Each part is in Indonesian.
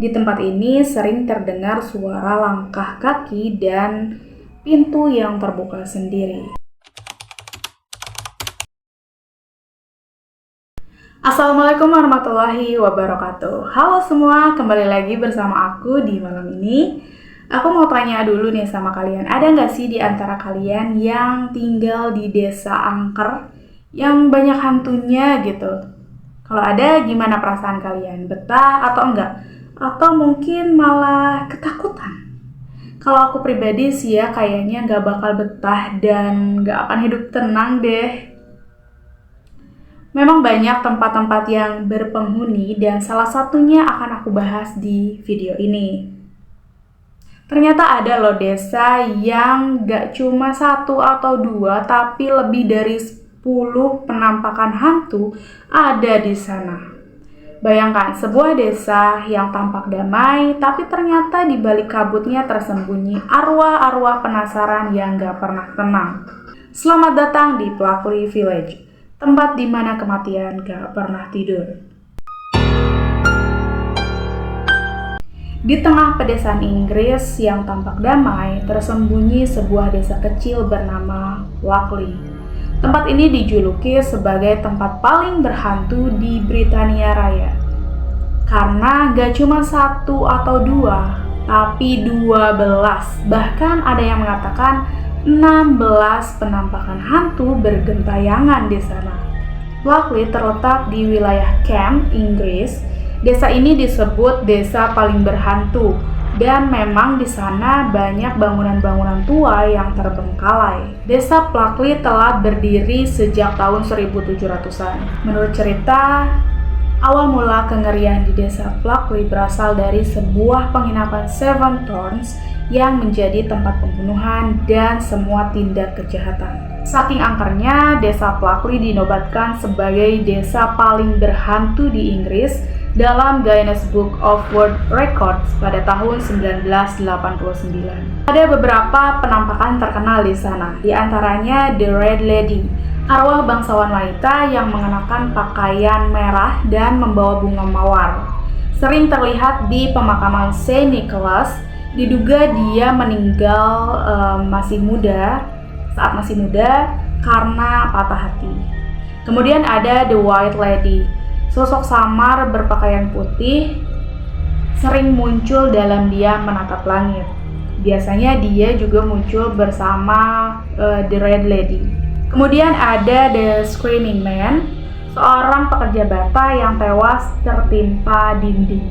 Di tempat ini sering terdengar suara langkah kaki dan pintu yang terbuka sendiri. Assalamualaikum warahmatullahi wabarakatuh. Halo semua, kembali lagi bersama aku di malam ini. Aku mau tanya dulu nih sama kalian, ada nggak sih di antara kalian yang tinggal di desa angker yang banyak hantunya gitu? Kalau ada, gimana perasaan kalian? Betah atau enggak? Atau mungkin malah ketakutan? Kalau aku pribadi sih ya kayaknya nggak bakal betah dan nggak akan hidup tenang deh. Memang banyak tempat-tempat yang berpenghuni dan salah satunya akan aku bahas di video ini. Ternyata ada loh desa yang nggak cuma 1 atau 2 tapi lebih dari 10 penampakan hantu ada di sana. Bayangkan sebuah desa yang tampak damai, tapi ternyata di balik kabutnya tersembunyi arwah-arwah penasaran yang gak pernah tenang. Selamat datang di Plakli Village, tempat di mana kematian gak pernah tidur. Di tengah pedesaan Inggris yang tampak damai, tersembunyi sebuah desa kecil bernama Plakli. Tempat ini dijuluki sebagai tempat paling berhantu di Britania Raya. Karena gak cuma 1 atau 2, tapi 12. Bahkan ada yang mengatakan 16 penampakan hantu bergentayangan di sana. Plakli terletak di wilayah Kent, Inggris. Desa ini disebut desa paling berhantu. Dan memang di sana banyak bangunan-bangunan tua yang terbengkalai. Desa Plakli telah berdiri sejak tahun 1700-an. Menurut cerita, awal mula kengerian di desa Plakli berasal dari sebuah penginapan Seven Thorns yang menjadi tempat pembunuhan dan semua tindak kejahatan. Saking angkernya, desa Plakli dinobatkan sebagai desa paling berhantu di Inggris dalam Guinness Book of World Records pada tahun 1989. Ada beberapa penampakan terkenal di sana, di antaranya The Red Lady, arwah bangsawan wanita yang mengenakan pakaian merah dan membawa bunga mawar. Sering terlihat di pemakaman Saint Nicholas, diduga dia meninggal saat masih muda karena patah hati. Kemudian ada The White Lady, sosok samar berpakaian putih, sering muncul dalam diam menatap langit. Biasanya dia juga muncul bersama The Red Lady. Kemudian ada The Screaming Man, seorang pekerja bata yang tewas tertimpa dinding.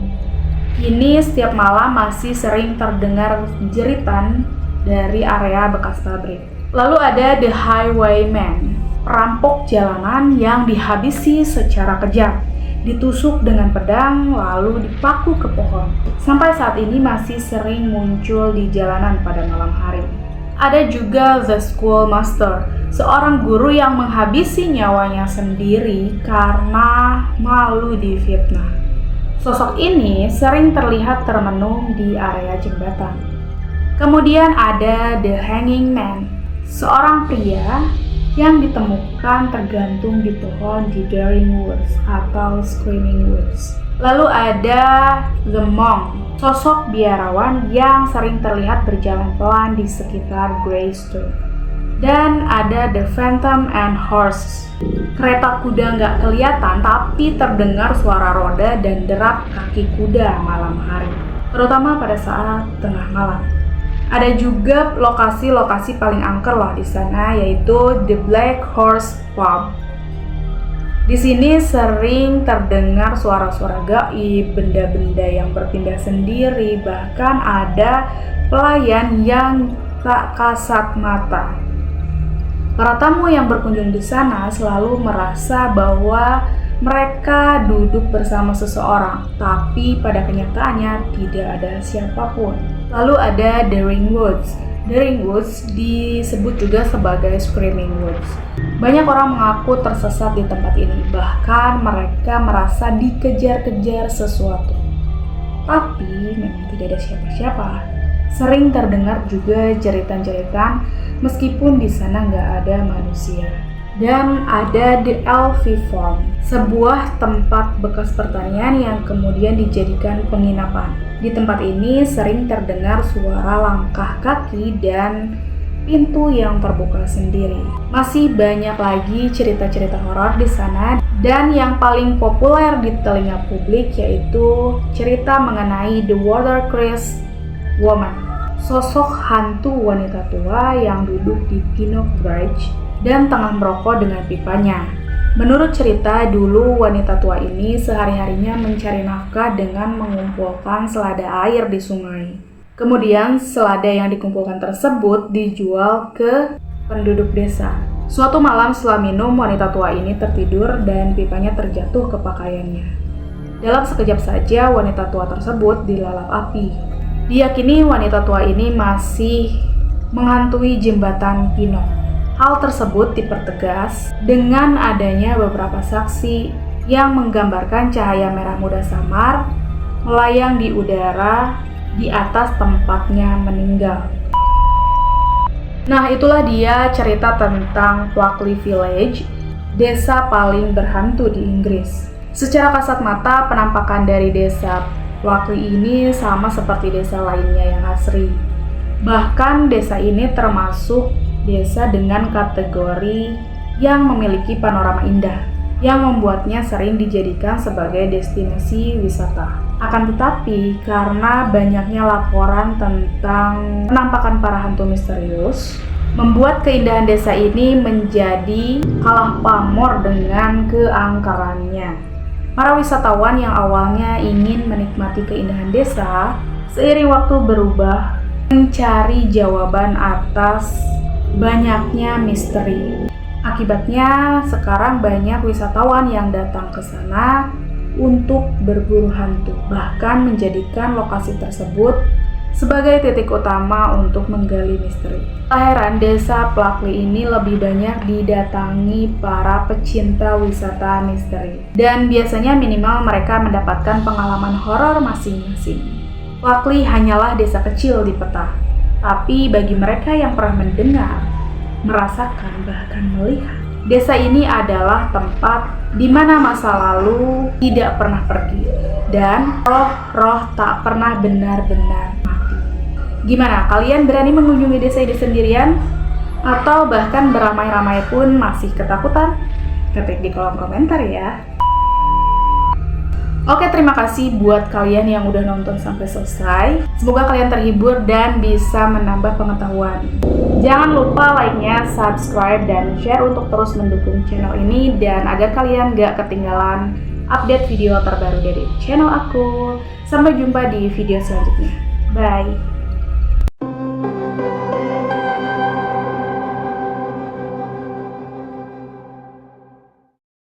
Kini setiap malam masih sering terdengar jeritan dari area bekas pabrik. Lalu ada The Highwayman, perampok jalanan yang dihabisi secara kejam, ditusuk dengan pedang lalu dipaku ke pohon. Sampai saat ini masih sering muncul di jalanan pada malam hari. Ada juga The Schoolmaster, seorang guru yang menghabisi nyawanya sendiri karena malu difitnah. Sosok ini sering terlihat termenung di area jembatan. Kemudian ada The Hanging Man, seorang pria yang ditemukan tergantung di pohon di Daring Woods atau Screaming Woods. Lalu ada The Monk, sosok biarawan yang sering terlihat berjalan pelan di sekitar Greystone. Dan ada The Phantom and Horses, kereta kuda nggak kelihatan tapi terdengar suara roda dan derap kaki kuda malam hari, terutama pada saat tengah malam. Ada juga lokasi-lokasi paling angker loh di sana, yaitu The Black Horse Pub. Di sini sering terdengar suara-suara gaib, benda-benda yang berpindah sendiri, bahkan ada pelayan yang tak kasat mata. Para tamu yang berkunjung di sana selalu merasa bahwa mereka duduk bersama seseorang, tapi pada kenyataannya tidak ada siapapun. Lalu ada Daring Woods. Daring Woods disebut juga sebagai Screaming Woods. Banyak orang mengaku tersesat di tempat ini, bahkan mereka merasa dikejar-kejar sesuatu. Tapi memang tidak ada siapa-siapa. Sering terdengar juga jeritan-jeritan meskipun di sana nggak ada manusia. Dan ada The LV Farm, sebuah tempat bekas pertanian yang kemudian dijadikan penginapan. Di tempat ini sering terdengar suara langkah kaki dan pintu yang terbuka sendiri. Masih banyak lagi cerita-cerita horor di sana, dan yang paling populer di telinga publik yaitu cerita mengenai The Watercress Woman, sosok hantu wanita tua yang duduk di Pinnock Bridge dan tengah merokok dengan pipanya. Menurut cerita, dulu wanita tua ini sehari-harinya mencari nafkah dengan mengumpulkan selada air di sungai. Kemudian selada yang dikumpulkan tersebut dijual ke penduduk desa. Suatu malam setelah minum, wanita tua ini tertidur dan pipanya terjatuh ke pakaiannya. Dalam sekejap saja, wanita tua tersebut dilalap api. Diyakini wanita tua ini masih menghantui jembatan Pinnock. Hal tersebut dipertegas dengan adanya beberapa saksi yang menggambarkan cahaya merah muda samar melayang di udara di atas tempatnya meninggal. Nah, itulah dia cerita tentang Plackley Village, desa paling berhantu di Inggris. Secara kasat mata, penampakan dari desa Plackley ini sama seperti desa lainnya yang asri. Bahkan desa ini termasuk desa dengan kategori yang memiliki panorama indah, yang membuatnya sering dijadikan sebagai destinasi wisata. Akan tetapi, karena banyaknya laporan tentang penampakan para hantu misterius, membuat keindahan desa ini menjadi kalah pamor dengan keangkerannya. Para wisatawan yang awalnya ingin menikmati keindahan desa, seiring waktu berubah mencari jawaban atas banyaknya misteri. Akibatnya, sekarang banyak wisatawan yang datang ke sana untuk berburu hantu, bahkan menjadikan lokasi tersebut sebagai titik utama untuk menggali misteri. Tak heran, desa Plackley ini lebih banyak didatangi para pecinta wisata misteri, dan biasanya minimal mereka mendapatkan pengalaman horor masing-masing. Plackley hanyalah desa kecil di peta, tapi bagi mereka yang pernah mendengar, merasakan, bahkan melihat, desa ini adalah tempat di mana masa lalu tidak pernah pergi dan roh-roh tak pernah benar-benar mati. Gimana? Kalian berani mengunjungi desa ini sendirian? Atau bahkan beramai-ramai pun masih ketakutan? Ketik di kolom komentar ya. Oke, terima kasih buat kalian yang udah nonton sampai selesai. Semoga kalian terhibur dan bisa menambah pengetahuan. Jangan lupa like-nya, subscribe, dan share untuk terus mendukung channel ini, dan agar kalian gak ketinggalan update video terbaru dari channel aku. Sampai jumpa di video selanjutnya. Bye!